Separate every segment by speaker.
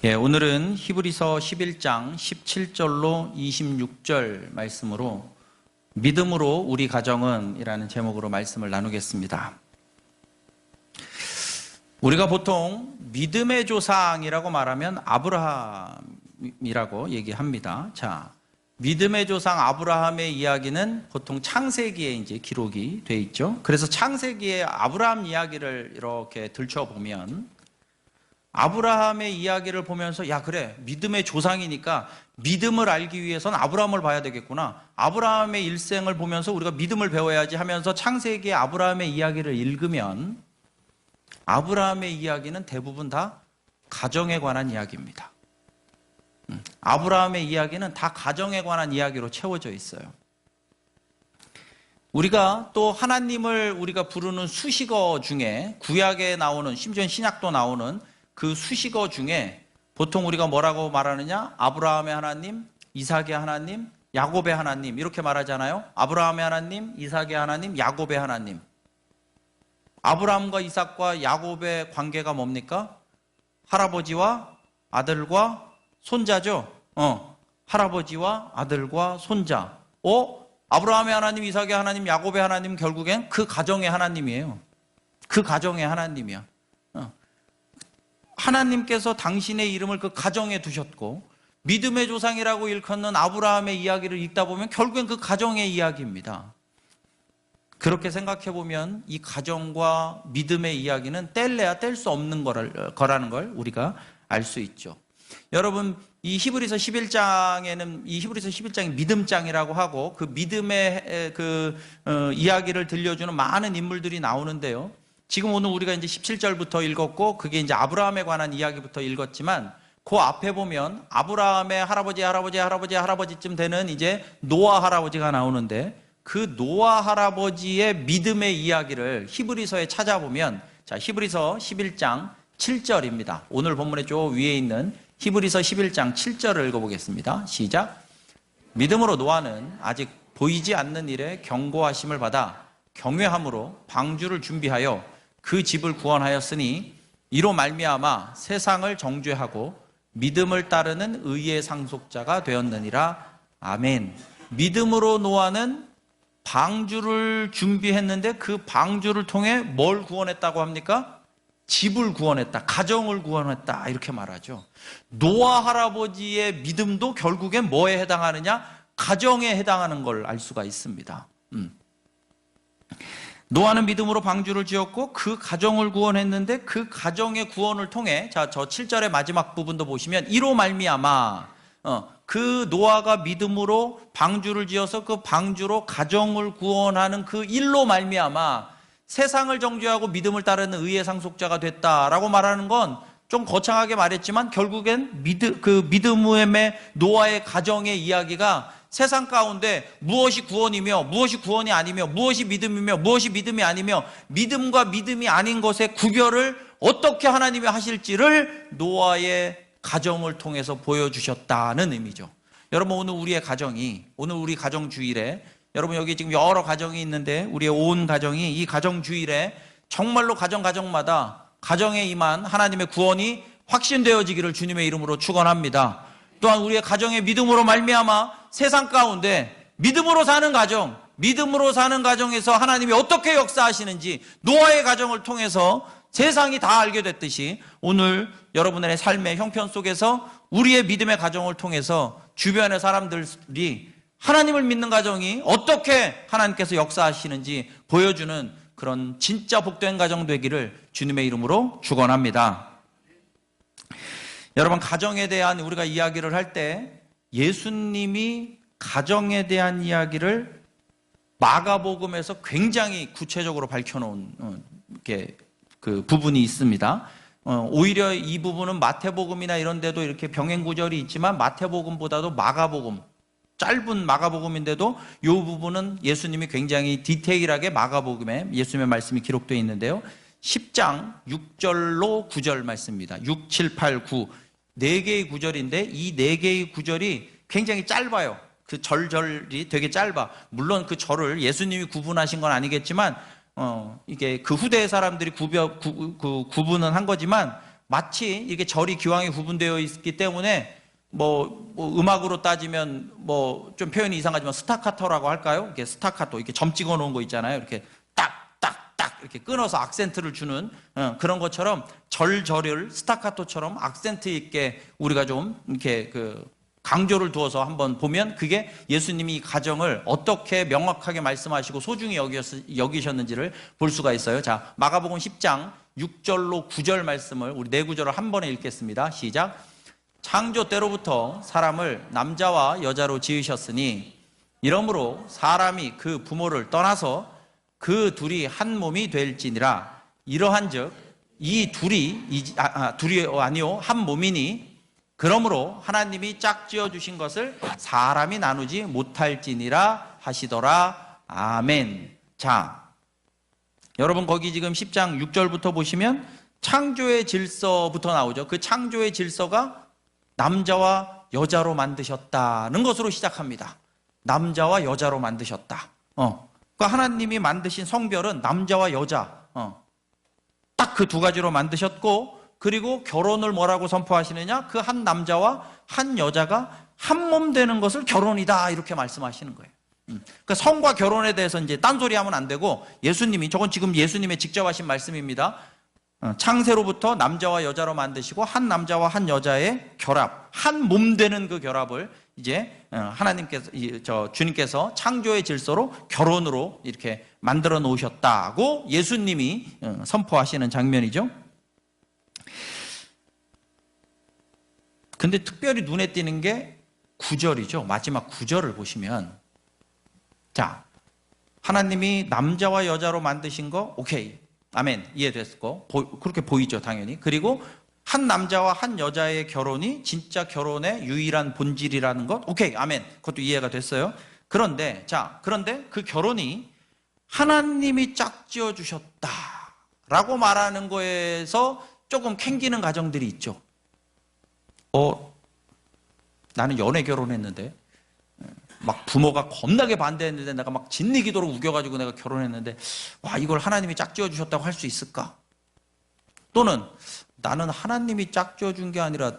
Speaker 1: 오늘은 히브리서 11장 17절로 26절 말씀으로 믿음으로 우리 가정은 이라는 제목으로 말씀을 나누겠습니다. 우리가 보통 믿음의 조상이라고 말하면 아브라함이라고 얘기합니다. 자, 믿음의 조상 아브라함의 이야기는 보통 창세기에 이제 기록이 돼 있죠. 그래서 창세기에 아브라함 이야기를 이렇게 들춰보면 아브라함의 이야기를 보면서 야 그래 믿음의 조상이니까 믿음을 알기 위해서는 아브라함을 봐야 되겠구나, 아브라함의 일생을 보면서 우리가 믿음을 배워야지 하면서 창세기의 아브라함의 이야기를 읽으면 아브라함의 이야기는 대부분 다 가정에 관한 이야기입니다. 아브라함의 이야기는 다 가정에 관한 이야기로 채워져 있어요. 우리가 또 하나님을 우리가 부르는 수식어 중에 구약에 나오는, 심지어 신약도 나오는 그 수식어 중에 보통 우리가 뭐라고 말하느냐? 아브라함의 하나님, 이삭의 하나님, 야곱의 하나님 이렇게 말하잖아요. 아브라함의 하나님, 이삭의 하나님, 야곱의 하나님. 아브라함과 이삭과 야곱의 관계가 뭡니까? 할아버지와 아들과 손자죠. 할아버지와 아들과 손자. 아브라함의 하나님, 이삭의 하나님, 야곱의 하나님 결국엔 그 가정의 하나님이에요. 그 가정의 하나님이야. 하나님께서 당신의 이름을 그 가정에 두셨고 믿음의 조상이라고 일컫는 아브라함의 이야기를 읽다 보면 결국엔 그 가정의 이야기입니다. 그렇게 생각해 보면 이 가정과 믿음의 이야기는 뗄래야 뗄 수 없는 거라는 걸 우리가 알 수 있죠. 여러분, 이 히브리서 11장에는 이 히브리서 11장이 믿음장이라고 하고 그 믿음의 이야기를 들려주는 많은 인물들이 나오는데요. 지금 오늘 우리가 이제 17절부터 읽었고 그게 이제 아브라함에 관한 이야기부터 읽었지만 그 앞에 보면 아브라함의 할아버지쯤 되는 이제 노아 할아버지가 나오는데 그 노아 할아버지의 믿음의 이야기를 히브리서에 찾아보면, 자, 히브리서 11장 7절입니다. 오늘 본문의 저 위에 있는 히브리서 11장 7절을 읽어보겠습니다. 시작. 믿음으로 노아는 아직 보이지 않는 일에 경고하심을 받아 경외함으로 방주를 준비하여 그 집을 구원하였으니 이로 말미암아 세상을 정죄하고 믿음을 따르는 의의 상속자가 되었느니라. 아멘. 믿음으로 노아는 방주를 준비했는데 그 방주를 통해 뭘 구원했다고 합니까? 집을 구원했다, 가정을 구원했다, 이렇게 말하죠. 노아 할아버지의 믿음도 결국엔 뭐에 해당하느냐? 가정에 해당하는 걸 알 수가 있습니다. 노아는 믿음으로 방주를 지었고 그 가정을 구원했는데 그 가정의 구원을 통해, 자, 저 7절의 마지막 부분도 보시면 이로 말미암아, 그 노아가 믿음으로 방주를 지어서 그 방주로 가정을 구원하는 그 일로 말미암아 세상을 정죄하고 믿음을 따르는 의의 상속자가 됐다라고 말하는 건 좀 거창하게 말했지만 결국엔 그 믿음의 노아의 가정의 이야기가 세상 가운데 무엇이 구원이며 무엇이 구원이 아니며 무엇이 믿음이며 무엇이 믿음이 아니며 믿음과 믿음이 아닌 것의 구별을 어떻게 하나님이 하실지를 노아의 가정을 통해서 보여주셨다는 의미죠. 여러분, 오늘 우리 가정 주일에, 여러분 여기 지금 여러 가정이 있는데 우리의 온 가정이 이 가정 주일에 정말로 가정마다 가정에 임한 하나님의 구원이 확신되어지기를 주님의 이름으로 축원합니다. 또한 우리의 가정의 믿음으로 말미암아 세상 가운데 믿음으로 사는 가정에서 하나님이 어떻게 역사하시는지 노아의 가정을 통해서 세상이 다 알게 됐듯이 오늘 여러분의 삶의 형편 속에서 우리의 믿음의 가정을 통해서 주변의 사람들이 하나님을 믿는 가정이 어떻게 하나님께서 역사하시는지 보여주는 그런 진짜 복된 가정 되기를 주님의 이름으로 축원합니다. 여러분, 가정에 대한 우리가 이야기를 할 때 예수님이 가정에 대한 이야기를 마가복음에서 굉장히 구체적으로 밝혀놓은 그 부분이 있습니다. 오히려 이 부분은 마태복음이나 이런 데도 이렇게 병행 구절이 있지만 마태복음보다도 마가복음, 짧은 마가복음인데도 이 부분은 예수님이 굉장히 디테일하게 마가복음에 예수님의 말씀이 기록되어 있는데요. 10장 6절로 9절 말씀입니다. 6, 7, 8, 9 4개의 구절인데 이 4개의 구절이 굉장히 짧아요. 그 절절이 되게 짧아. 물론 그 절을 예수님이 구분하신 건 아니겠지만 이게 그 후대의 사람들이 구분은 한 거지만 마치 이게 절이 기왕에 구분되어 있기 때문에 뭐 음악으로 따지면 뭐 좀 표현이 이상하지만 스타카토라고 할까요? 이렇게 스타카토, 이렇게 점 찍어 놓은 거 있잖아요. 이렇게 딱 이렇게 끊어서 악센트를 주는 그런 것처럼 절절을 스타카토처럼 악센트 있게 우리가 좀 이렇게 강조를 두어서 한번 보면 그게 예수님이 이 가정을 어떻게 명확하게 말씀하시고 소중히 여기셨는지를 볼 수가 있어요. 자, 마가복음 10장 6절로 9절 말씀을 우리 네 구절을 한 번에 읽겠습니다. 시작. 창조 때로부터 사람을 남자와 여자로 지으셨으니 이러므로 사람이 그 부모를 떠나서 그 둘이 한 몸이 될지니라. 이러한즉 이 둘이 아니요 한 몸이니 그러므로 하나님이 짝지어 주신 것을 사람이 나누지 못할지니라 하시더라. 아멘. 자, 여러분 거기 지금 10장 6절부터 보시면 창조의 질서부터 나오죠. 그 창조의 질서가 남자와 여자로 만드셨다는 것으로 시작합니다. 남자와 여자로 만드셨다. 그러니까 하나님이 만드신 성별은 남자와 여자, 딱 그 두 가지로 만드셨고, 그리고 결혼을 뭐라고 선포하시느냐? 그 한 남자와 한 여자가 한 몸 되는 것을 결혼이다 이렇게 말씀하시는 거예요. 그러니까 성과 결혼에 대해서 이제 딴소리하면 안 되고, 예수님이, 저건 지금 예수님의 직접 하신 말씀입니다. 창세로부터 남자와 여자로 만드시고 한 남자와 한 여자의 결합, 한 몸 되는 그 결합을 이제 하나님께서, 주님께서 창조의 질서로 결혼으로 이렇게 만들어 놓으셨다고 예수님이 선포하시는 장면이죠. 근데 특별히 눈에 띄는 게 9절이죠. 마지막 9절을 보시면, 자, 하나님이 남자와 여자로 만드신 거 오케이, 아멘, 이해됐고 그렇게 보이죠, 당연히. 그리고 한 남자와 한 여자의 결혼이 진짜 결혼의 유일한 본질이라는 것, 오케이, 아멘, 그것도 이해가 됐어요. 그런데 그 결혼이 하나님이 짝지어 주셨다라고 말하는 거에서 조금 캥기는 가정들이 있죠. 나는 연애 결혼했는데 막 부모가 겁나게 반대했는데 내가 막 진리기도로 우겨가지고 내가 결혼했는데, 와, 이걸 하나님이 짝지어 주셨다고 할 수 있을까? 또는 나는 하나님이 짝지어 준 게 아니라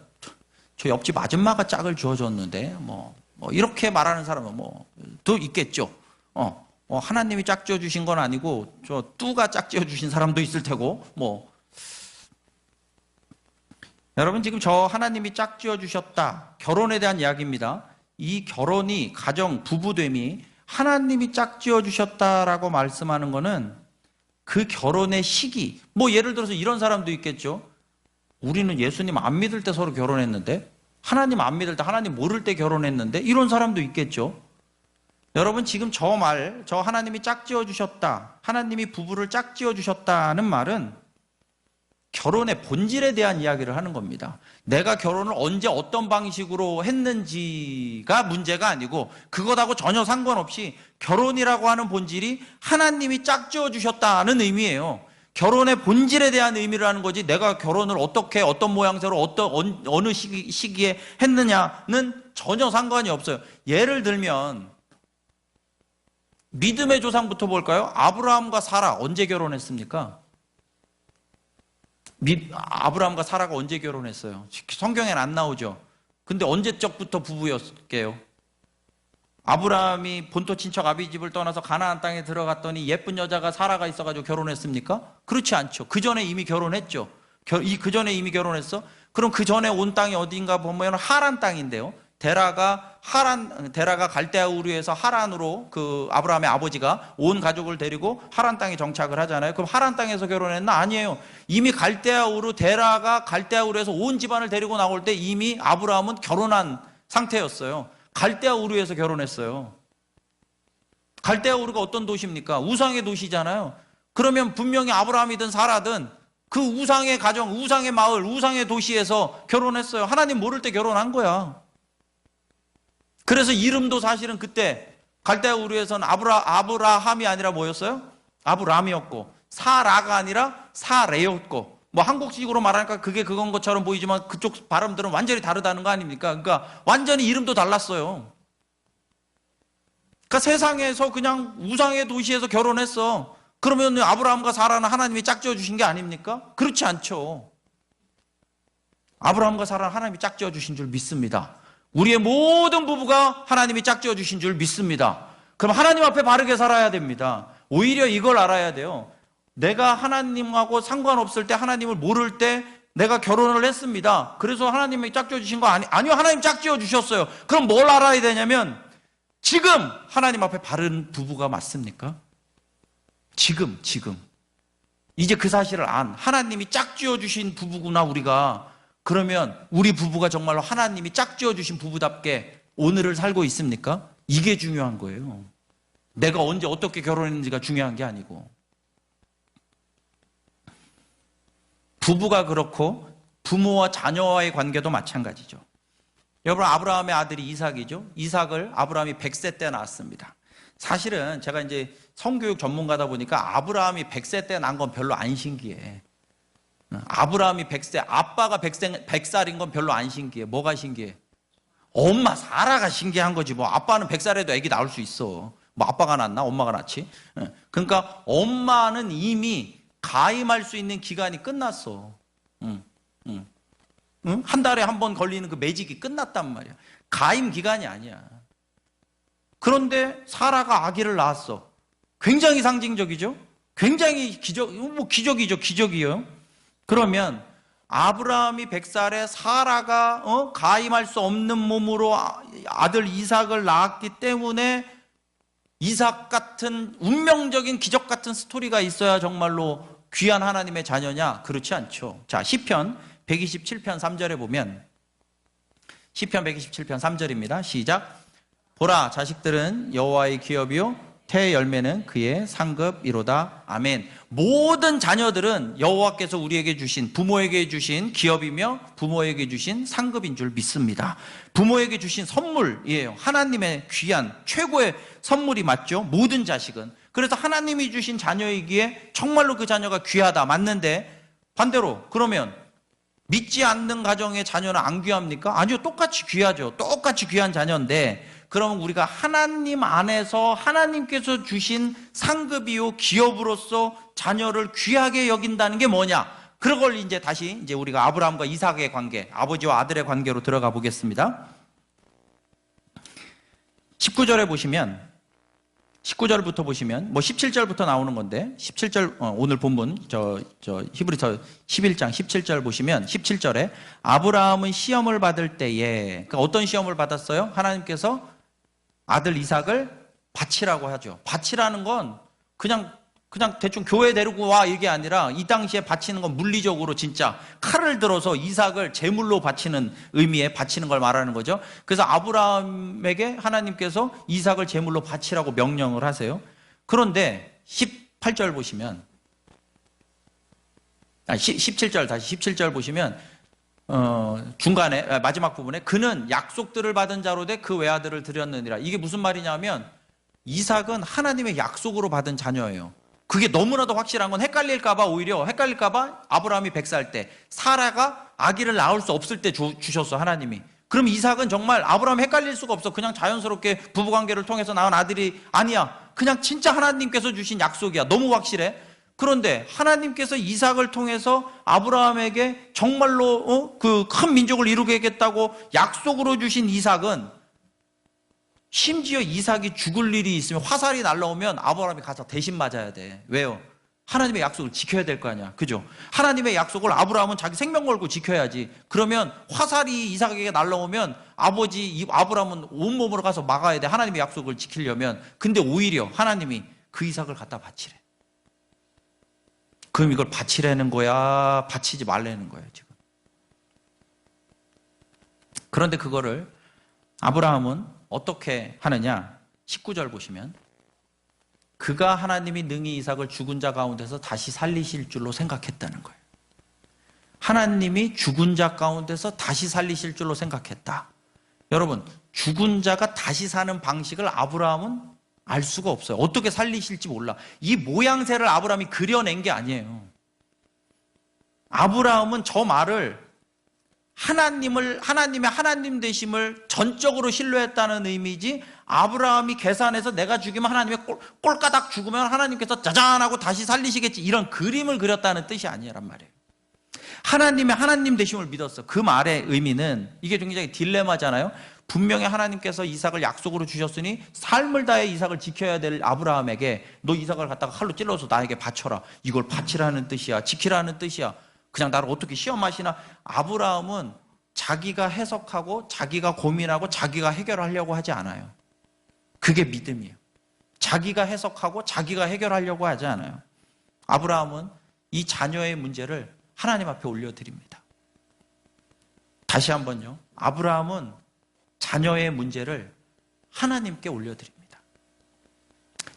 Speaker 1: 저 옆집 아줌마가 짝을 지어줬는데 뭐 이렇게 말하는 사람은 또 있겠죠. 하나님이 짝지어 주신 건 아니고 저 뚜가 짝지어 주신 사람도 있을 테고 여러분, 지금 저 하나님이 짝지어 주셨다, 결혼에 대한 이야기입니다. 이 결혼이, 가정, 부부됨이 하나님이 짝지어 주셨다라고 말씀하는 거는 그 결혼의 시기, 예를 들어서 이런 사람도 있겠죠. 우리는 예수님 안 믿을 때 서로 결혼했는데, 하나님 안 믿을 때, 하나님 모를 때 결혼했는데, 이런 사람도 있겠죠. 여러분, 지금 저 하나님이 짝지어 주셨다, 하나님이 부부를 짝지어 주셨다는 말은 결혼의 본질에 대한 이야기를 하는 겁니다. 내가 결혼을 언제 어떤 방식으로 했는지가 문제가 아니고, 그것하고 전혀 상관없이 결혼이라고 하는 본질이 하나님이 짝지어 주셨다는 의미예요. 결혼의 본질에 대한 의미를 하는 거지, 내가 결혼을 어떻게, 어떤 모양새로, 어느 시기에 했느냐는 전혀 상관이 없어요. 예를 들면 믿음의 조상부터 볼까요? 아브라함과 사라 언제 결혼했습니까? 아브라함과 사라가 언제 결혼했어요? 성경에는 안 나오죠. 근데 언제적부터 부부였게요? 아브라함이 본토 친척 아비집을 떠나서 가나안 땅에 들어갔더니 예쁜 여자가 사라가 있어가지고 결혼했습니까? 그렇지 않죠. 그 전에 이미 결혼했죠. 그 전에 이미 결혼했어? 그럼 그 전에 온 땅이 어딘가 보면 하란 땅인데요. 데라가 갈대아 우르에서 하란으로, 그 아브라함의 아버지가 온 가족을 데리고 하란 땅에 정착을 하잖아요. 그럼 하란 땅에서 결혼했나? 아니에요. 이미 갈대아 우르, 데라가 갈대아 우르에서 온 집안을 데리고 나올 때 이미 아브라함은 결혼한 상태였어요. 갈대아 우르에서 결혼했어요. 갈대아 우르가 어떤 도시입니까? 우상의 도시잖아요. 그러면 분명히 아브라함이든 사라든 그 우상의 가정, 우상의 마을, 우상의 도시에서 결혼했어요. 하나님 모를 때 결혼한 거야. 그래서 이름도 사실은 그때 갈대아 우르에서는 아브라함이 아니라 뭐였어요? 아브람이었고, 사라가 아니라 사레였고, 한국식으로 말하니까 그게 그건 것처럼 보이지만 그쪽 발음들은 완전히 다르다는 거 아닙니까? 그러니까 완전히 이름도 달랐어요. 그러니까 세상에서 그냥 우상의 도시에서 결혼했어. 그러면 아브라함과 사라는 하나님이 짝지어 주신 게 아닙니까? 그렇지 않죠. 아브라함과 사라는 하나님이 짝지어 주신 줄 믿습니다. 우리의 모든 부부가 하나님이 짝지어 주신 줄 믿습니다. 그럼 하나님 앞에 바르게 살아야 됩니다. 오히려 이걸 알아야 돼요. 내가 하나님하고 상관없을 때, 하나님을 모를 때 내가 결혼을 했습니다. 그래서 하나님이 짝지어 주신 거 아니요, 하나님 짝지어 주셨어요. 그럼 뭘 알아야 되냐면, 지금 하나님 앞에 바른 부부가 맞습니까? 지금 이제 그 사실을 하나님이 짝지어 주신 부부구나 우리가. 그러면 우리 부부가 정말로 하나님이 짝지어 주신 부부답게 오늘을 살고 있습니까? 이게 중요한 거예요. 내가 언제 어떻게 결혼했는지가 중요한 게 아니고. 부부가 그렇고 부모와 자녀와의 관계도 마찬가지죠. 여러분, 아브라함의 아들이 이삭이죠. 이삭을 아브라함이 100세 때 낳았습니다. 사실은 제가 이제 성교육 전문가다 보니까 아브라함이 100세 때 낳은 건 별로 안 신기해. 아브라함이 100세, 아빠가 100살인 건 별로 안 신기해. 뭐가 신기해? 엄마 사라가 신기한 거지. 뭐 아빠는 100살에도 애기 낳을 수 있어. 뭐 아빠가 낳나? 엄마가 낳지? 그러니까 엄마는 이미 가임할 수 있는 기간이 끝났어. 한 달에 한 번 걸리는 그 매직이 끝났단 말이야. 가임 기간이 아니야. 그런데 사라가 아기를 낳았어. 굉장히 상징적이죠? 굉장히 기적이요. 그러면 아브라함이 100살에 사라가 가임할 수 없는 몸으로 아들 이삭을 낳았기 때문에 이삭 같은 운명적인 기적 같은 스토리가 있어야 정말로 귀한 하나님의 자녀냐? 그렇지 않죠. 자, 시편 127편 3절에 보면, 시편 127편 3절입니다. 시작. 보라, 자식들은 여호와의 기업이요 태의 열매는 그의 상급이로다. 아멘. 모든 자녀들은 여호와께서 우리에게 주신, 부모에게 주신 기업이며 부모에게 주신 상급인 줄 믿습니다. 부모에게 주신 선물이에요. 하나님의 귀한 최고의 선물이 맞죠. 모든 자식은. 그래서 하나님이 주신 자녀이기에 정말로 그 자녀가 귀하다. 맞는데 반대로 그러면 믿지 않는 가정의 자녀는 안 귀합니까? 아니요, 똑같이 귀하죠. 똑같이 귀한 자녀인데, 그러면 우리가 하나님 안에서 하나님께서 주신 상급이요 기업으로서 자녀를 귀하게 여긴다는 게 뭐냐? 그걸 이제 다시 우리가 아브라함과 이삭의 관계, 아버지와 아들의 관계로 들어가 보겠습니다. 19절에 보시면, 19절부터 보시면, 뭐 17절부터 나오는 건데, 17절, 오늘 본문, 히브리서 11장 17절 보시면, 17절에 아브라함은 시험을 받을 때에, 그러니까 어떤 시험을 받았어요? 하나님께서 아들 이삭을 바치라고 하죠. 바치라는 건 그냥 대충 교회 데리고 와 이게 아니라, 이 당시에 바치는 건 물리적으로 진짜 칼을 들어서 이삭을 제물로 바치는 의미의 바치는 걸 말하는 거죠. 그래서 아브라함에게 하나님께서 이삭을 제물로 바치라고 명령을 하세요. 그런데 18절 보시면, 17절, 다시 17절 보시면, 중간에, 마지막 부분에 그는 약속들을 받은 자로 돼 그 외아들을 드렸느니라. 이게 무슨 말이냐면, 이삭은 하나님의 약속으로 받은 자녀예요. 그게 너무나도 확실한 건 오히려 헷갈릴까봐 아브라함이 100살 때, 사라가 아기를 낳을 수 없을 때 주셨어, 하나님이. 그럼 이삭은 정말 아브라함 헷갈릴 수가 없어. 그냥 자연스럽게 부부관계를 통해서 낳은 아들이 아니야. 그냥 진짜 하나님께서 주신 약속이야. 너무 확실해. 그런데 하나님께서 이삭을 통해서 아브라함에게 정말로 그 큰 민족을 이루겠다고 약속으로 주신 이삭은, 심지어 이삭이 죽을 일이 있으면, 화살이 날라오면 아브라함이 가서 대신 맞아야 돼. 왜요? 하나님의 약속을 지켜야 될 거 아니야. 그죠? 하나님의 약속을 아브라함은 자기 생명 걸고 지켜야지. 그러면 화살이 이삭에게 날라오면 아브라함은 온몸으로 가서 막아야 돼. 하나님의 약속을 지키려면. 근데 오히려 하나님이 그 이삭을 갖다 바치래. 그럼 이걸 바치라는 거야? 바치지 말라는 거야, 지금? 그런데 그거를 아브라함은 어떻게 하느냐? 19절 보시면, 그가 하나님이 능히 이삭을 죽은 자 가운데서 다시 살리실 줄로 생각했다는 거예요. 하나님이 죽은 자 가운데서 다시 살리실 줄로 생각했다. 여러분, 죽은 자가 다시 사는 방식을 아브라함은 알 수가 없어요. 어떻게 살리실지 몰라. 이 모양새를 아브라함이 그려낸 게 아니에요. 아브라함은 저 말을 하나님의 하나님 되심을 전적으로 신뢰했다는 의미지, 아브라함이 계산해서 내가 죽이면 하나님의 꼴까닥 죽으면 하나님께서 짜잔 하고 다시 살리시겠지, 이런 그림을 그렸다는 뜻이 아니란 말이에요. 하나님의 하나님 되심을 믿었어. 그 말의 의미는 이게 굉장히 딜레마잖아요. 분명히 하나님께서 이삭을 약속으로 주셨으니 삶을 다해 이삭을 지켜야 될 아브라함에게 너 이삭을 갖다가 칼로 찔러서 나에게 바쳐라. 이걸 바치라는 뜻이야. 지키라는 뜻이야. 그냥 나를 어떻게 시험하시나. 아브라함은 자기가 해석하고 자기가 고민하고 자기가 해결하려고 하지 않아요. 그게 믿음이에요. 자기가 해석하고 자기가 해결하려고 하지 않아요. 아브라함은 이 자녀의 문제를 하나님 앞에 올려드립니다. 다시 한번요. 아브라함은 자녀의 문제를 하나님께 올려드립니다.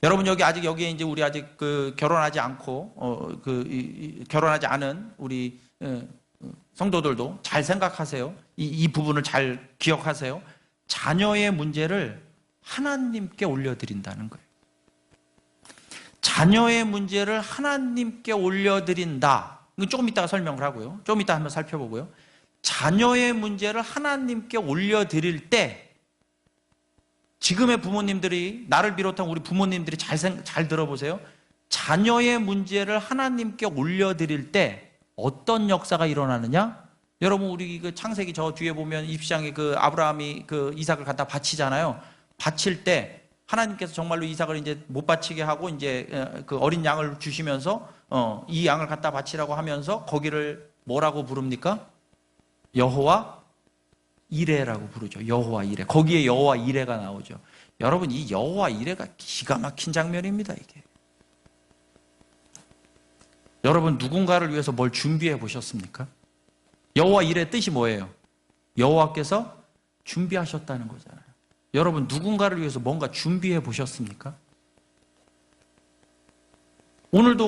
Speaker 1: 여러분 여기에 이제 우리 아직 결혼하지 않고 결혼하지 않은 우리 성도들도 잘 생각하세요. 이 부분을 잘 기억하세요. 자녀의 문제를 하나님께 올려드린다는 거예요. 자녀의 문제를 하나님께 올려드린다. 이건 조금 이따가 설명을 하고요. 좀 이따 한번 살펴보고요. 자녀의 문제를 하나님께 올려드릴 때 지금의 부모님들이 나를 비롯한 우리 부모님들이 잘 들어보세요. 자녀의 문제를 하나님께 올려드릴 때 어떤 역사가 일어나느냐? 여러분 우리 그 창세기 저 뒤에 보면 입시장에 아브라함이 이삭을 갖다 바치잖아요. 바칠 때 하나님께서 정말로 이삭을 이제 못 바치게 하고 이제 그 어린 양을 주시면서 이 양을 갖다 바치라고 하면서 거기를 뭐라고 부릅니까? 여호와 이레라고 부르죠. 여호와 이레. 거기에 여호와 이레가 나오죠. 여러분 이 여호와 이레가 기가 막힌 장면입니다. 이게. 여러분 누군가를 위해서 뭘 준비해 보셨습니까? 여호와 이레 뜻이 뭐예요? 여호와께서 준비하셨다는 거잖아요. 여러분 누군가를 위해서 뭔가 준비해 보셨습니까? 오늘도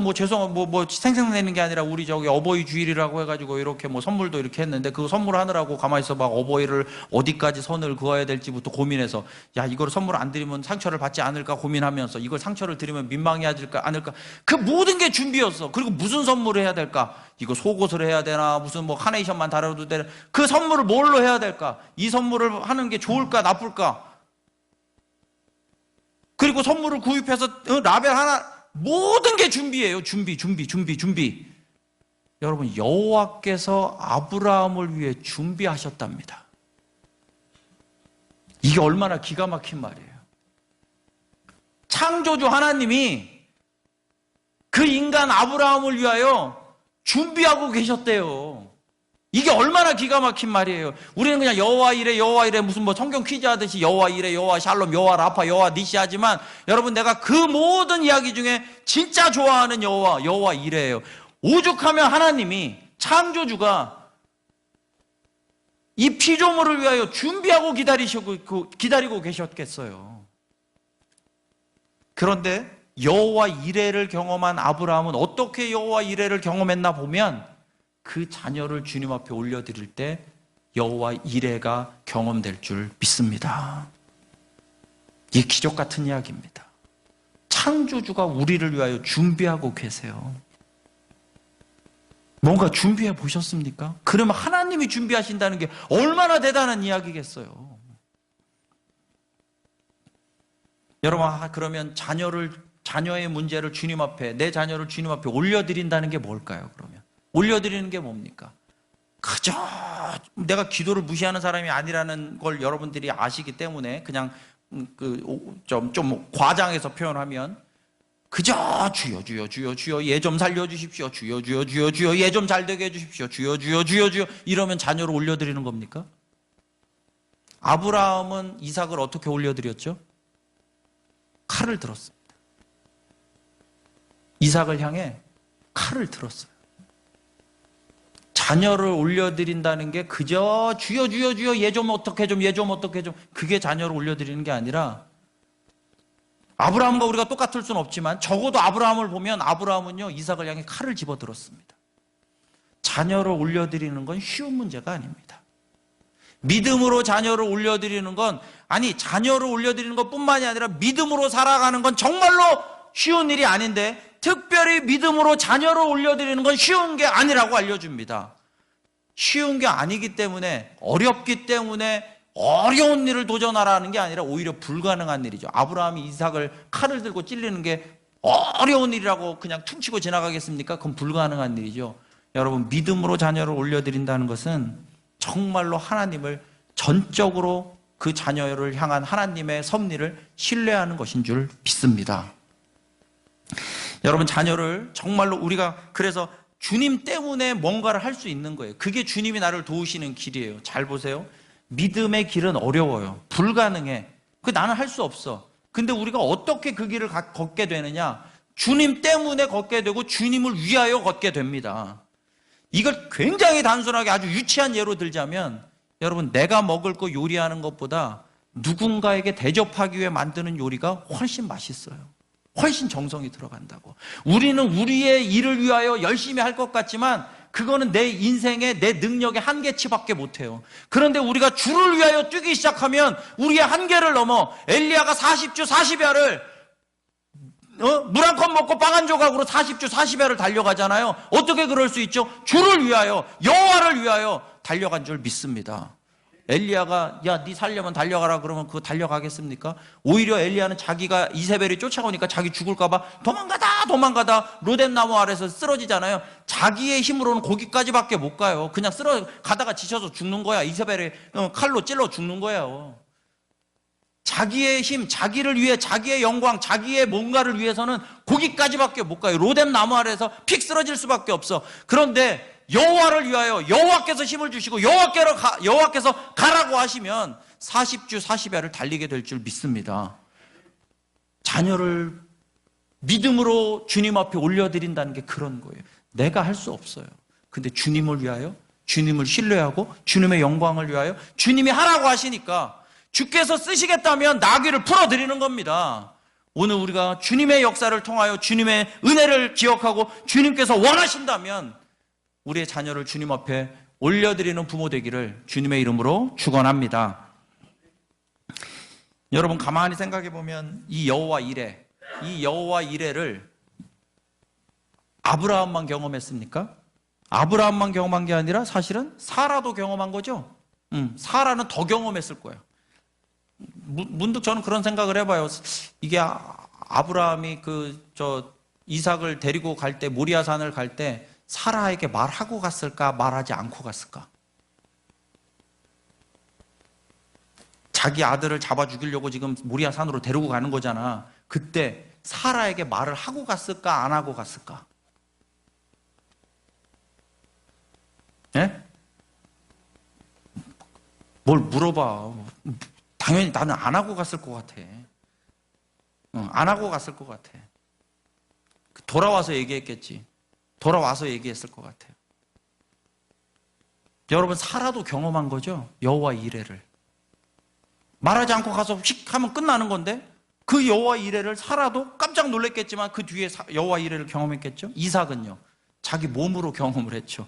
Speaker 1: 생생내는 게 아니라 우리 저기 어버이 주일이라고 해가지고 이렇게 선물도 이렇게 했는데 그 선물하느라고 가만히 있어 봐. 어버이를 어디까지 선을 그어야 될지부터 고민해서 야 이걸 선물 안 드리면 상처를 받지 않을까 고민하면서 이걸 상처를 드리면 민망해하지 않을까. 그 모든 게 준비였어. 그리고 무슨 선물을 해야 될까? 이거 속옷을 해야 되나 무슨 카네이션만 달아도 되나. 그 선물을 뭘로 해야 될까? 이 선물을 하는 게 좋을까 나쁠까? 그리고 선물을 구입해서 라벨 하나 모든 게 준비예요. 준비. 여러분 여호와께서 아브라함을 위해 준비하셨답니다. 이게 얼마나 기가 막힌 말이에요. 창조주 하나님이 그 인간 아브라함을 위하여 준비하고 계셨대요. 이게 얼마나 기가 막힌 말이에요. 우리는 그냥 여호와 이레 무슨 성경 퀴즈 하듯이 여호와 이레, 여호와 샬롬, 여호와 라파, 여호와 니시 하지만 여러분 내가 그 모든 이야기 중에 진짜 좋아하는 여호와 이레예요. 오죽하면 하나님이 창조주가 이 피조물을 위하여 준비하고 기다리고 계셨겠어요. 그런데 여호와 이레를 경험한 아브라함은 어떻게 여호와 이레를 경험했나 보면 그 자녀를 주님 앞에 올려드릴 때 여호와 이레가 경험될 줄 믿습니다. 이 기적 같은 이야기입니다. 창조주가 우리를 위하여 준비하고 계세요. 뭔가 준비해 보셨습니까? 그러면 하나님이 준비하신다는 게 얼마나 대단한 이야기겠어요. 여러분 그러면 자녀의 문제를 주님 앞에 내 자녀를 주님 앞에 올려드린다는 게 뭘까요? 그러면 올려드리는 게 뭡니까? 그저 내가 기도를 무시하는 사람이 아니라는 걸 여러분들이 아시기 때문에 그냥 좀 과장해서 표현하면 그저 주여 얘 좀 살려주십시오. 주여 얘 좀 잘되게 해주십시오. 주여 이러면 자녀를 올려드리는 겁니까? 아브라함은 이삭을 어떻게 올려드렸죠? 칼을 들었습니다. 이삭을 향해 칼을 들었어요. 자녀를 올려드린다는 게 그저 주여 얘 좀 어떻게 좀 그게 자녀를 올려드리는 게 아니라 아브라함과 우리가 똑같을 수는 없지만 적어도 아브라함을 보면 아브라함은요 이삭을 향해 칼을 집어들었습니다. 자녀를 올려드리는 건 쉬운 문제가 아닙니다. 믿음으로 자녀를 올려드리는 건 자녀를 올려드리는 것뿐만이 아니라 믿음으로 살아가는 건 정말로 쉬운 일이 아닌데 특별히 믿음으로 자녀를 올려드리는 건 쉬운 게 아니라고 알려줍니다. 쉬운 게 아니기 때문에 어렵기 때문에 어려운 일을 도전하라는 게 아니라 오히려 불가능한 일이죠. 아브라함이 이삭을 칼을 들고 찔리는 게 어려운 일이라고 그냥 퉁치고 지나가겠습니까? 그건 불가능한 일이죠. 여러분, 믿음으로 자녀를 올려드린다는 것은 정말로 하나님을 전적으로 그 자녀를 향한 하나님의 섭리를 신뢰하는 것인 줄 믿습니다. 여러분, 자녀를 정말로 우리가 그래서 주님 때문에 뭔가를 할 수 있는 거예요. 그게 주님이 나를 도우시는 길이에요. 잘 보세요. 믿음의 길은 어려워요. 불가능해. 나는 할 수 없어. 근데 우리가 어떻게 그 길을 걷게 되느냐? 주님 때문에 걷게 되고 주님을 위하여 걷게 됩니다. 이걸 굉장히 단순하게 아주 유치한 예로 들자면, 여러분, 내가 먹을 거 요리하는 것보다 누군가에게 대접하기 위해 만드는 요리가 훨씬 맛있어요. 훨씬 정성이 들어간다고. 우리는 우리의 일을 위하여 열심히 할 것 같지만 그거는 내 인생의 내 능력의 한계치밖에 못해요. 그런데 우리가 주를 위하여 뛰기 시작하면 우리의 한계를 넘어. 엘리야가 40주 40야를 물 한 컵 먹고 빵 한 조각으로 40주 40야를 달려가잖아요. 어떻게 그럴 수 있죠? 주를 위하여, 여호와를 위하여 달려간 줄 믿습니다. 엘리야가 야, 네 살려면 달려가라 그러면 그거 달려가겠습니까? 오히려 엘리야는 자기가 이세벨이 쫓아오니까 자기 죽을까 봐 도망가다 로뎀 나무 아래서 쓰러지잖아요. 자기의 힘으로는 거기까지밖에 못 가요. 그냥 가다가 지쳐서 죽는 거야. 이세벨이 칼로 찔러 죽는 거예요. 자기의 힘, 자기를 위해, 자기의 영광, 자기의 뭔가를 위해서는 거기까지밖에 못 가요. 로뎀 나무 아래에서 픽 쓰러질 수밖에 없어. 그런데 여호와를 위하여 여호와께서 힘을 주시고 여호와께서 가라고 하시면 40주 40야를 달리게 될 줄 믿습니다. 자녀를 믿음으로 주님 앞에 올려드린다는 게 그런 거예요. 내가 할 수 없어요. 근데 주님을 위하여, 주님을 신뢰하고 주님의 영광을 위하여 주님이 하라고 하시니까 주께서 쓰시겠다면 나귀를 풀어드리는 겁니다. 오늘 우리가 주님의 역사를 통하여 주님의 은혜를 기억하고 주님께서 원하신다면 우리의 자녀를 주님 앞에 올려드리는 부모 되기를 주님의 이름으로 축원합니다. 여러분, 가만히 생각해 보면 이 여호와 이레를 아브라함만 경험했습니까? 아브라함만 경험한 게 아니라 사실은 사라도 경험한 거죠. 사라는 더 경험했을 거예요. 문득 저는 그런 생각을 해봐요. 이게 아브라함이 이삭을 데리고 갈 때, 모리아산을 갈 때 사라에게 말하고 갔을까, 말하지 않고 갔을까? 자기 아들을 잡아 죽이려고 지금 모리아산으로 데리고 가는 거잖아. 그때 사라에게 말을 하고 갔을까, 안 하고 갔을까? 예? 뭘 물어봐. 당연히 나는 안 하고 갔을 것 같아. 안 하고 갔을 것 같아. 돌아와서 얘기했겠지. 돌아와서 얘기했을 것 같아요. 여러분, 사라도 경험한 거죠? 여호와 이레를. 말하지 않고 가서 휙 하면 끝나는 건데 그 여호와 이레를 사라도 깜짝 놀랐겠지만 그 뒤에 여호와 이레를 경험했겠죠? 이삭은요, 자기 몸으로 경험을 했죠.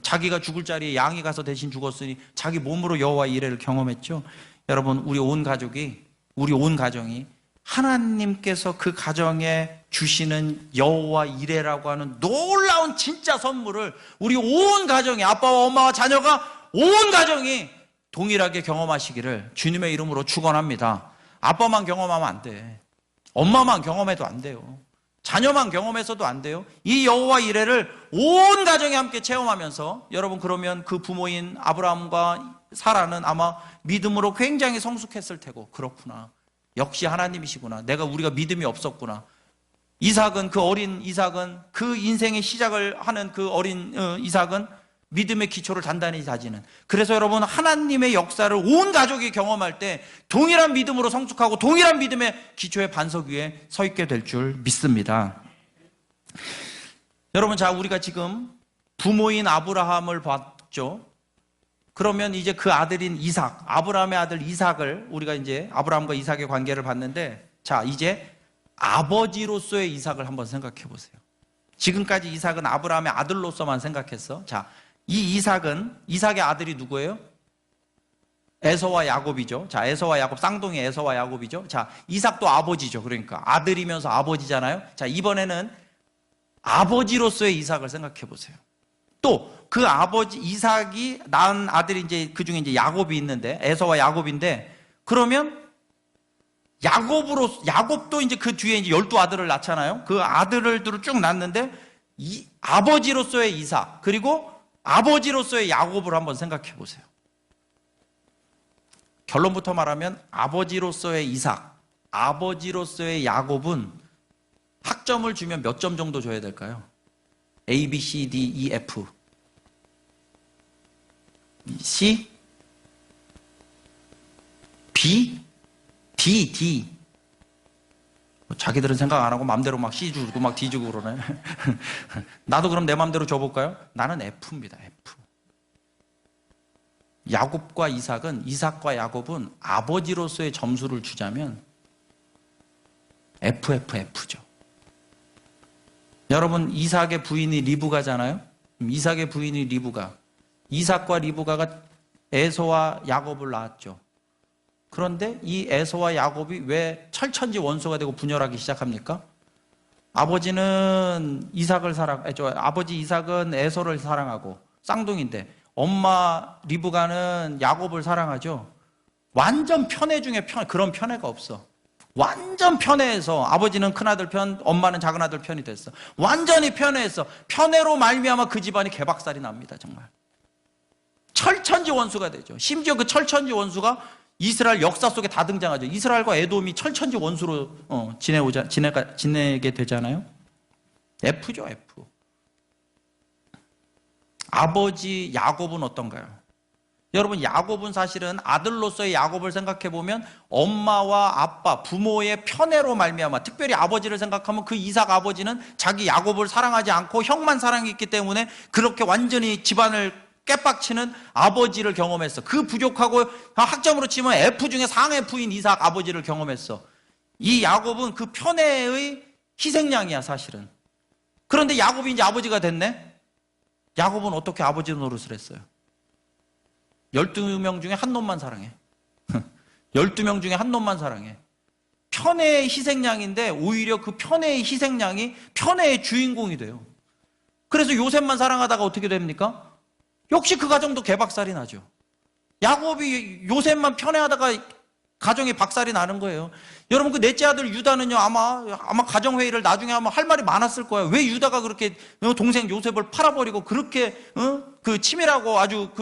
Speaker 1: 자기가 죽을 자리에 양이 가서 대신 죽었으니 자기 몸으로 여호와 이레를 경험했죠. 여러분, 우리 온 가정이 하나님께서 그 가정에 주시는 여호와 이레라고 하는 놀라운 진짜 선물을 우리 온 가정이, 아빠와 엄마와 자녀가 온 가정이 동일하게 경험하시기를 주님의 이름으로 축원합니다. 아빠만 경험하면 안 돼. 엄마만 경험해도 안 돼요. 자녀만 경험해서도 안 돼요. 이 여호와 이레를 온 가정이 함께 체험하면서, 여러분, 그러면 그 부모인 아브라함과 사라는 아마 믿음으로 굉장히 성숙했을 테고, 그렇구나, 역시 하나님이시구나, 우리가 믿음이 없었구나. 이삭은, 그 어린 이삭은, 그 인생의 시작을 하는 그 어린 이삭은 믿음의 기초를 단단히 다지는. 그래서 여러분, 하나님의 역사를 온 가족이 경험할 때 동일한 믿음으로 성숙하고 동일한 믿음의 기초의 반석 위에 서 있게 될 줄 믿습니다. 여러분, 자, 우리가 지금 부모인 아브라함을 봤죠. 그러면 이제 그 아들인 이삭, 아브라함의 아들 이삭을 우리가 이제 아브라함과 이삭의 관계를 봤는데, 자, 이제 아버지로서의 이삭을 한번 생각해 보세요. 지금까지 이삭은 아브라함의 아들로서만 생각했어. 자, 이 이삭의 아들이 누구예요? 에서와 야곱이죠. 자, 에서와 야곱, 쌍둥이 에서와 야곱이죠. 자, 이삭도 아버지죠. 그러니까 아들이면서 아버지잖아요. 자, 이번에는 아버지로서의 이삭을 생각해 보세요. 또 그 아버지 이삭이 낳은 아들이 이제 그 중에 이제 야곱이 있는데, 에서와 야곱인데, 그러면 야곱도 이제 그 뒤에 이제 12 아들을 낳잖아요. 그 아들을 쭉 낳는데, 아버지로서의 이삭, 그리고 아버지로서의 야곱을 한번 생각해 보세요. 결론부터 말하면 아버지로서의 이삭, 아버지로서의 야곱은 학점을 주면 몇 점 정도 줘야 될까요? A, B, C, D, E, F. C, B, D, D. 자기들은 생각 안 하고 맘대로 막 C 주고 막 D 주고 그러네. 나도 그럼 내 맘대로 줘볼까요? 나는 F입니다. F. 야곱과 이삭은, 이삭과 야곱은 아버지로서의 점수를 주자면 FFF죠. 여러분, 이삭의 부인이 리브가잖아요. 이삭의 부인이 리브가. 이삭과 리브가가 에서와 야곱을 낳았죠. 그런데 이 에서와 야곱이 왜 철천지 원수가 되고 분열하기 시작합니까? 아버지는 아버지 이삭은 에서를 사랑하고 쌍둥이인데 엄마 리브가는 야곱을 사랑하죠. 완전 편애 중에 그런 편애가 없어. 완전 편애해서 아버지는 큰아들 편, 엄마는 작은아들 편이 됐어. 완전히 편애해서 편애로 말미암아 그 집안이 개박살이 납니다. 정말 철천지 원수가 되죠. 심지어 그 철천지 원수가 이스라엘 역사 속에 다 등장하죠. 이스라엘과 에돔이 철천지 원수로 지내게 되잖아요. F죠, F. 아버지 야곱은 어떤가요? 여러분, 야곱은 사실은 아들로서의 야곱을 생각해 보면 엄마와 아빠, 부모의 편애로 말미암아, 특별히 아버지를 생각하면 그 이삭 아버지는 자기 야곱을 사랑하지 않고 형만 사랑했기 때문에 그렇게 완전히 집안을 깨빡치는 아버지를 경험했어. 그 부족하고 학점으로 치면 F 중에 상F인 이삭 아버지를 경험했어. 이 야곱은 그 편애의 희생양이야, 사실은. 그런데 야곱이 이제 아버지가 됐네? 야곱은 어떻게 아버지 노릇을 했어요? 12명 중에 한 놈만 사랑해. 12명 중에 한 놈만 사랑해. 편애의 희생양인데 오히려 그 편애의 희생양이 편애의 주인공이 돼요. 그래서 요셉만 사랑하다가 어떻게 됩니까? 역시 그 가정도 개박살이 나죠. 야곱이 요셉만 편애하다가 가정이 박살이 나는 거예요. 여러분, 그 넷째 아들 유다는요, 아마 가정회의를 나중에 하면 할 말이 많았을 거예요. 왜 유다가 그렇게 동생 요셉을 팔아버리고 그렇게 그 치밀하고 아주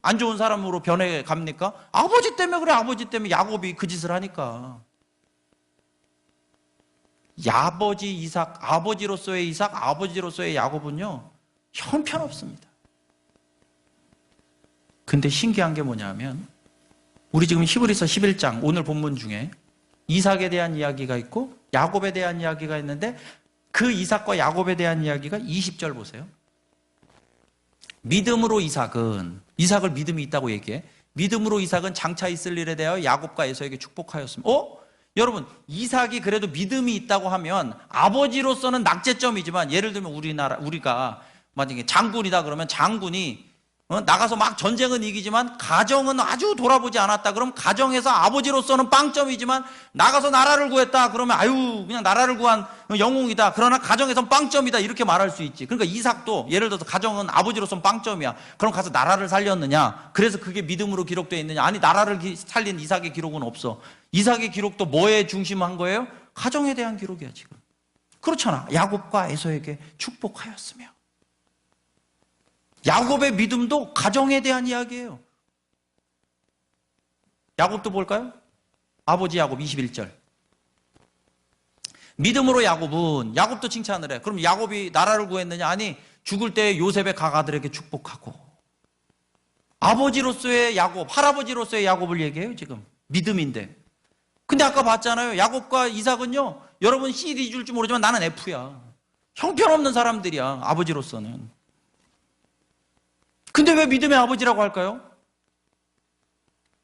Speaker 1: 안 좋은 사람으로 변해 갑니까? 아버지 때문에 그래. 아버지 때문에 야곱이 그 짓을 하니까. 아버지로서의 이삭, 아버지로서의 야곱은요, 형편없습니다. 근데 신기한 게 뭐냐면 우리 지금 히브리서 11장 오늘 본문 중에 이삭에 대한 이야기가 있고 야곱에 대한 이야기가 있는데 그 이삭과 야곱에 대한 이야기가 20절 보세요. 믿음으로 이삭을 믿음이 있다고 얘기해. 믿음으로 이삭은 장차 있을 일에 대하여 야곱과 에서에게 축복하였습니다. 여러분, 이삭이 그래도 믿음이 있다고 하면 아버지로서는 낙제점이지만, 예를 들면 우리가 만약에 장군이다 그러면 장군이 나가서 막 전쟁은 이기지만 가정은 아주 돌아보지 않았다. 그럼 가정에서 아버지로서는 빵점이지만 나가서 나라를 구했다. 그러면 그냥 나라를 구한 영웅이다. 그러나 가정에선 빵점이다. 이렇게 말할 수 있지. 그러니까 이삭도 예를 들어서 가정은 아버지로서는 빵점이야. 그럼 가서 나라를 살렸느냐? 그래서 그게 믿음으로 기록되어 있느냐? 아니, 나라를 살린 이삭의 기록은 없어. 이삭의 기록도 뭐에 중심한 거예요? 가정에 대한 기록이야, 지금. 그렇잖아. 야곱과 에서에게 축복하였으며. 야곱의 믿음도 가정에 대한 이야기예요. 야곱도 볼까요? 아버지 야곱 21절. 믿음으로 야곱도 칭찬을 해. 그럼 야곱이 나라를 구했느냐? 아니, 죽을 때 요셉의 가가들에게 축복하고. 아버지로서의 야곱, 할아버지로서의 야곱을 얘기해요, 지금. 믿음인데. 근데 아까 봤잖아요. 야곱과 이삭은요, 여러분 CD 줄지 모르지만 나는 F야. 형편없는 사람들이야, 아버지로서는. 근데 왜 믿음의 아버지라고 할까요?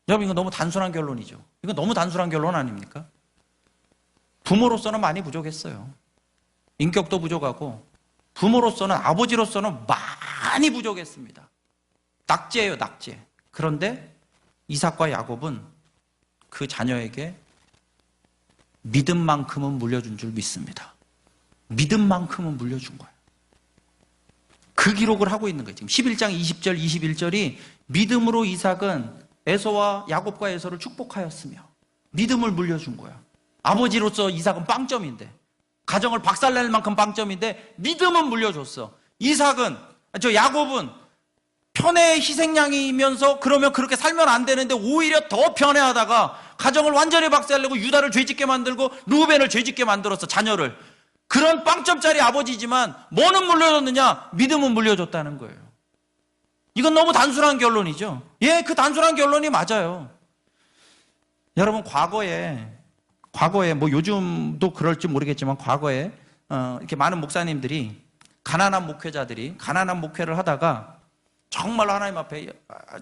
Speaker 1: 여러분, 이거 너무 단순한 결론이죠. 이거 너무 단순한 결론 아닙니까? 부모로서는 많이 부족했어요. 인격도 부족하고, 부모로서는, 아버지로서는 많이 부족했습니다. 낙제예요, 낙제. 그런데 이삭과 야곱은 그 자녀에게 믿음만큼은 물려준 줄 믿습니다. 믿음만큼은 물려준 거예요. 그 기록을 하고 있는 거예요. 지금 11장 20절, 21절이 믿음으로 이삭은 에서와 야곱과 에서를 축복하였으며 믿음을 물려준 거야. 아버지로서 이삭은 빵점인데 가정을 박살낼 만큼 빵점인데 믿음은 물려줬어. 야곱은 편의 희생양이면서 그러면 그렇게 살면 안 되는데 오히려 더 편애하다가 가정을 완전히 박살내고 유다를 죄짓게 만들고 루벤을 죄짓게 만들었어, 자녀를. 그런 빵점짜리 아버지지만 뭐는 물려줬느냐? 믿음은 물려줬다는 거예요. 이건 너무 단순한 결론이죠. 예, 그 단순한 결론이 맞아요. 여러분, 과거에 뭐 요즘도 그럴지 모르겠지만 과거에 이렇게 많은 목사님들이 가난한 목회자들이 가난한 목회를 하다가 정말로 하나님 앞에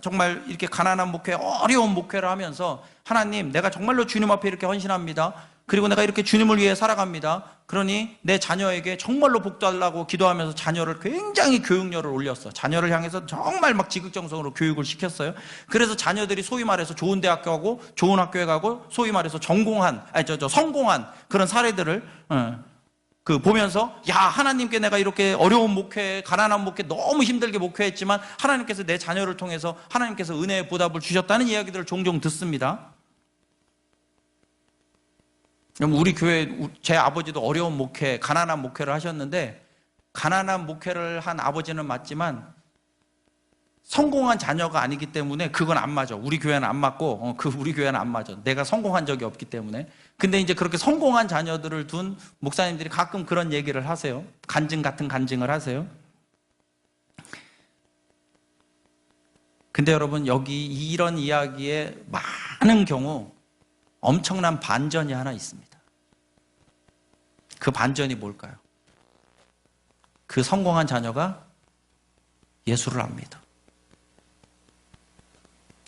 Speaker 1: 정말 이렇게 가난한 목회, 어려운 목회를 하면서 하나님, 내가 정말로 주님 앞에 이렇게 헌신합니다. 그리고 내가 이렇게 주님을 위해 살아갑니다. 그러니 내 자녀에게 정말로 복달라고 기도하면서 자녀를 굉장히 교육열을 올렸어. 자녀를 향해서 정말 막 지극정성으로 교육을 시켰어요. 그래서 자녀들이 소위 말해서 좋은 대학교 가고 좋은 학교에 가고 소위 말해서 성공한 그런 사례들을 보면서 야, 하나님께 내가 이렇게 어려운 목회, 가난한 목회 너무 힘들게 목회했지만 하나님께서 내 자녀를 통해서 하나님께서 은혜의 보답을 주셨다는 이야기들을 종종 듣습니다. 우리 교회, 제 아버지도 어려운 목회, 가난한 목회를 하셨는데 가난한 목회를 한 아버지는 맞지만 성공한 자녀가 아니기 때문에 그건 안 맞아. 우리 교회는 안 맞고 우리 교회는 안 맞아. 내가 성공한 적이 없기 때문에. 근데 이제 그렇게 성공한 자녀들을 둔 목사님들이 가끔 그런 얘기를 하세요. 간증 같은 간증을 하세요. 근데 여러분, 여기 이런 이야기에 많은 경우 엄청난 반전이 하나 있습니다. 그 반전이 뭘까요? 그 성공한 자녀가 예수를 압니다.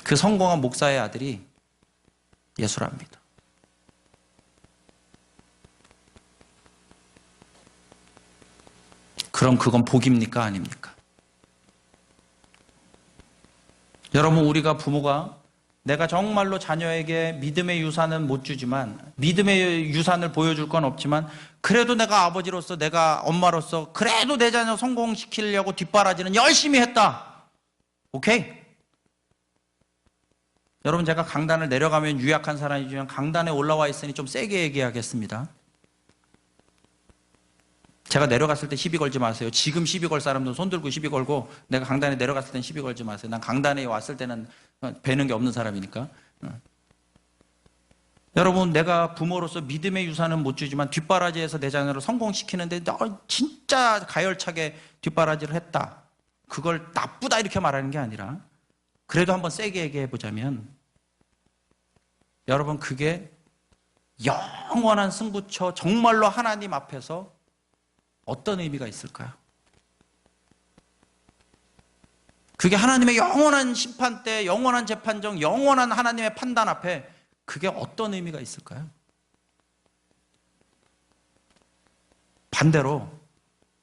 Speaker 1: 그 성공한 목사의 아들이 예수를 압니다. 그럼 그건 복입니까? 아닙니까? 여러분, 우리가 부모가 내가 정말로 자녀에게 믿음의 유산은 못 주지만, 믿음의 유산을 보여줄 건 없지만, 그래도 내가 아버지로서, 내가 엄마로서, 그래도 내 자녀 성공시키려고 뒷바라지는 열심히 했다. 오케이? 여러분, 제가 강단을 내려가면 유약한 사람이지만 강단에 올라와 있으니 좀 세게 얘기하겠습니다. 제가 내려갔을 때 시비 걸지 마세요. 지금 시비 걸 사람들은 손 들고 시비 걸고, 내가 강단에 내려갔을 땐 시비 걸지 마세요. 난 강단에 왔을 때는 배는 게 없는 사람이니까. 여러분, 내가 부모로서 믿음의 유산은 못 주지만 뒷바라지에서 내 자녀를 성공시키는데 진짜 가열차게 뒷바라지를 했다. 그걸 나쁘다 이렇게 말하는 게 아니라 그래도 한번 세게 얘기해 보자면, 여러분, 그게 영원한 승부처, 정말로 하나님 앞에서 어떤 의미가 있을까요? 그게 하나님의 영원한 심판 때, 영원한 재판정, 영원한 하나님의 판단 앞에 그게 어떤 의미가 있을까요? 반대로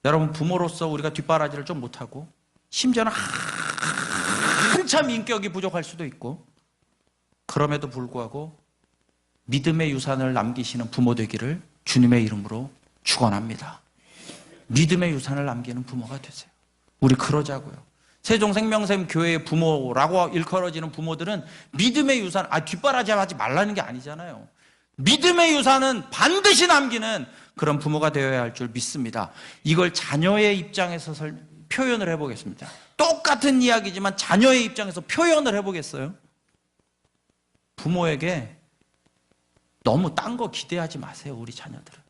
Speaker 1: 여러분, 부모로서 우리가 뒷바라지를 좀 못하고 심지어는 한참 인격이 부족할 수도 있고, 그럼에도 불구하고 믿음의 유산을 남기시는 부모 되기를 주님의 이름으로 축원합니다. 믿음의 유산을 남기는 부모가 되세요. 우리 그러자고요. 세종생명샘 교회의 부모라고 일컬어지는 부모들은 믿음의 유산, 뒷바라지 하지 말라는 게 아니잖아요. 믿음의 유산은 반드시 남기는 그런 부모가 되어야 할 줄 믿습니다. 이걸 자녀의 입장에서 표현을 해보겠습니다. 똑같은 이야기지만 자녀의 입장에서 표현을 해보겠어요. 부모에게 너무 딴 거 기대하지 마세요, 우리 자녀들은.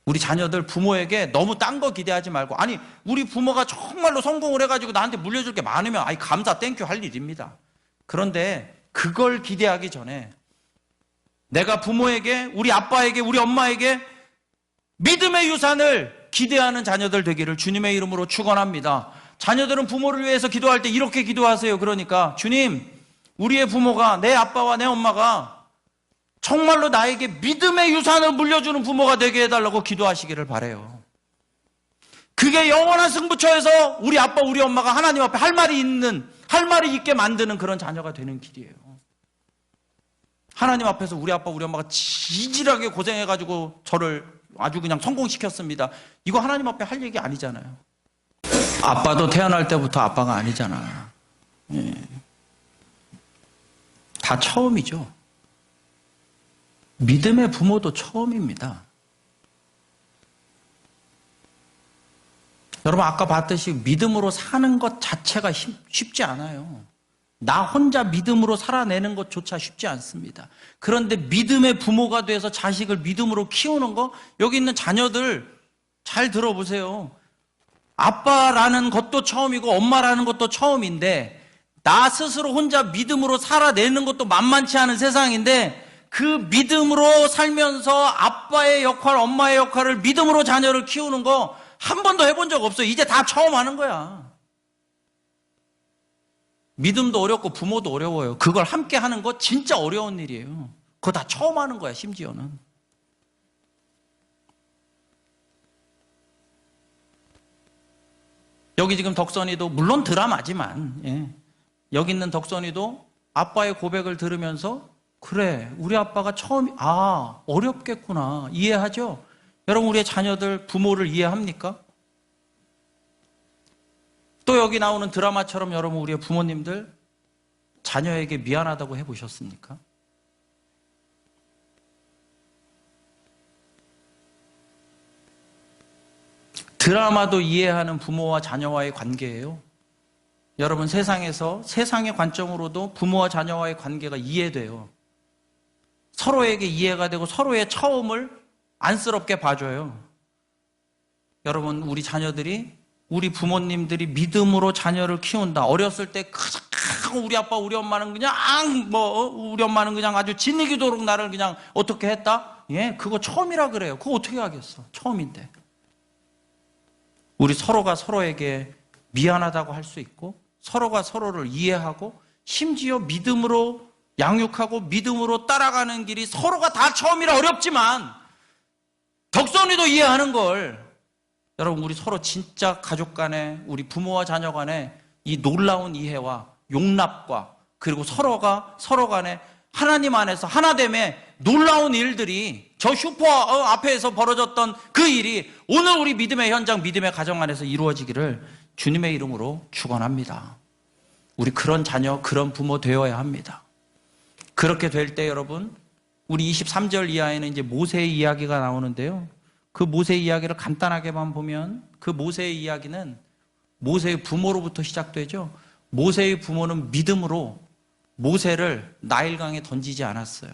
Speaker 1: 우리 자녀들 부모에게 너무 딴 거 기대하지 말고, 아니, 우리 부모가 정말로 성공을 해가지고 나한테 물려줄 게 많으면 감사 땡큐 할 일입니다. 그런데 그걸 기대하기 전에 내가 부모에게, 우리 아빠에게, 우리 엄마에게 믿음의 유산을 기대하는 자녀들 되기를 주님의 이름으로 축원합니다. 자녀들은 부모를 위해서 기도할 때 이렇게 기도하세요. 그러니까 주님, 우리의 부모가, 내 아빠와 내 엄마가 정말로 나에게 믿음의 유산을 물려주는 부모가 되게 해달라고 기도하시기를 바라요. 그게 영원한 승부처에서 우리 아빠, 우리 엄마가 하나님 앞에 할 말이 있게 만드는 그런 자녀가 되는 길이에요. 하나님 앞에서 우리 아빠, 우리 엄마가 지질하게 고생해가지고 저를 아주 그냥 성공시켰습니다. 이거 하나님 앞에 할 얘기 아니잖아요. 아빠도 태어날 때부터 아빠가 아니잖아. 다 처음이죠. 믿음의 부모도 처음입니다. 여러분 아까 봤듯이 믿음으로 사는 것 자체가 쉽지 않아요. 나 혼자 믿음으로 살아내는 것조차 쉽지 않습니다. 그런데 믿음의 부모가 돼서 자식을 믿음으로 키우는 거, 여기 있는 자녀들 잘 들어보세요. 아빠라는 것도 처음이고 엄마라는 것도 처음인데 나 스스로 혼자 믿음으로 살아내는 것도 만만치 않은 세상인데 그 믿음으로 살면서 아빠의 역할, 엄마의 역할을 믿음으로 자녀를 키우는 거 한 번도 해본 적 없어요. 이제 다 처음 하는 거야. 믿음도 어렵고 부모도 어려워요. 그걸 함께 하는 거 진짜 어려운 일이에요. 그거 다 처음 하는 거야, 심지어는. 여기 지금 덕선이도 물론 드라마지만 여기 있는 덕선이도 아빠의 고백을 들으면서 그래, 우리 아빠가 어렵겠구나. 이해하죠? 여러분 우리의 자녀들 부모를 이해합니까? 또 여기 나오는 드라마처럼 여러분 우리의 부모님들 자녀에게 미안하다고 해보셨습니까? 드라마도 이해하는 부모와 자녀와의 관계예요. 여러분 세상에서 세상의 관점으로도 부모와 자녀와의 관계가 이해돼요. 서로에게 이해가 되고 서로의 처음을 안쓰럽게 봐줘요. 여러분 우리 자녀들이 우리 부모님들이 믿음으로 자녀를 키운다. 어렸을 때 우리 아빠 우리 엄마는 그냥 우리 엄마는 그냥 아주 지니기도록 나를 그냥 어떻게 했다? 그거 처음이라 그래요. 그거 어떻게 하겠어? 처음인데. 우리 서로가 서로에게 미안하다고 할 수 있고 서로가 서로를 이해하고 심지어 믿음으로 양육하고 믿음으로 따라가는 길이 서로가 다 처음이라 어렵지만 덕선이도 이해하는 걸 여러분 우리 서로 진짜 가족 간에 우리 부모와 자녀 간에 이 놀라운 이해와 용납과 그리고 서로가 서로 간에 하나님 안에서 하나됨의 놀라운 일들이 저 슈퍼 앞에서 벌어졌던 그 일이 오늘 우리 믿음의 현장, 믿음의 가정 안에서 이루어지기를 주님의 이름으로 축원합니다. 우리 그런 자녀, 그런 부모 되어야 합니다. 그렇게 될 때 여러분 우리 23절 이하에는 이제 모세의 이야기가 나오는데요. 그 모세의 이야기를 간단하게만 보면 그 모세의 이야기는 모세의 부모로부터 시작되죠. 모세의 부모는 믿음으로 모세를 나일강에 던지지 않았어요.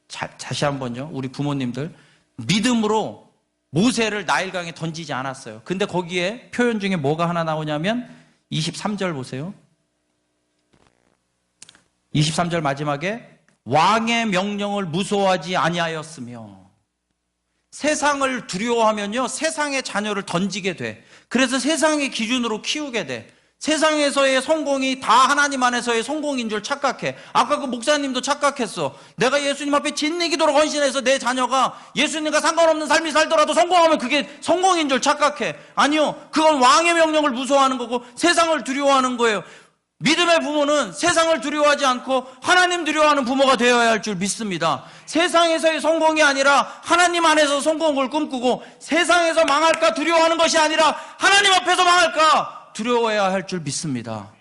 Speaker 1: 다시 한번요. 우리 부모님들 믿음으로 모세를 나일강에 던지지 않았어요. 근데 거기에 표현 중에 뭐가 하나 나오냐면 23절 보세요. 23절 마지막에 왕의 명령을 무서워하지 아니하였으며 세상을 두려워하면요 세상의 자녀를 던지게 돼. 그래서 세상의 기준으로 키우게 돼. 세상에서의 성공이 다 하나님 안에서의 성공인 줄 착각해. 아까 그 목사님도 착각했어. 내가 예수님 앞에 짓이기도록 헌신해서 내 자녀가 예수님과 상관없는 삶이 살더라도 성공하면 그게 성공인 줄 착각해. 아니요, 그건 왕의 명령을 무서워하는 거고 세상을 두려워하는 거예요. 믿음의 부모는 세상을 두려워하지 않고 하나님 두려워하는 부모가 되어야 할 줄 믿습니다. 세상에서의 성공이 아니라 하나님 안에서 성공을 꿈꾸고 세상에서 망할까 두려워하는 것이 아니라 하나님 앞에서 망할까 두려워해야 할 줄 믿습니다.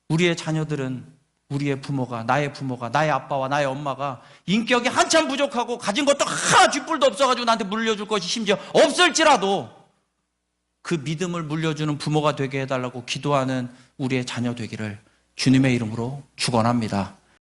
Speaker 1: 우리의 자녀들은 우리의 부모가, 나의 아빠와 나의 엄마가 인격이 한참 부족하고 가진 것도 하나 쥐뿔도 없어가지고 나한테 물려줄 것이 심지어 없을지라도 그 믿음을 물려주는 부모가 되게 해달라고 기도하는 우리의 자녀 되기를 주님의 이름으로 축원합니다.